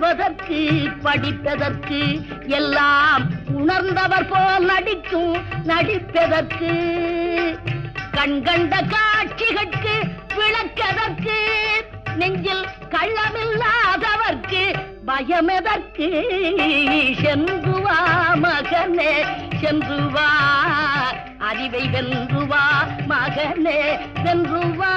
சொல்வதற்கு படிப்பதற்கு எல்லாம் உணர்ந்தவர் போல் நடிப்பதற்கு கண்கண்ட காட்சிகளுக்கு விளக்கதற்கு நெஞ்சில் கள்ளமில்லாதவர்க்கு பயமெதற்கு சென்று வா மகனே சென்று வா அறிவை வென்று வா மகனே வென்று வா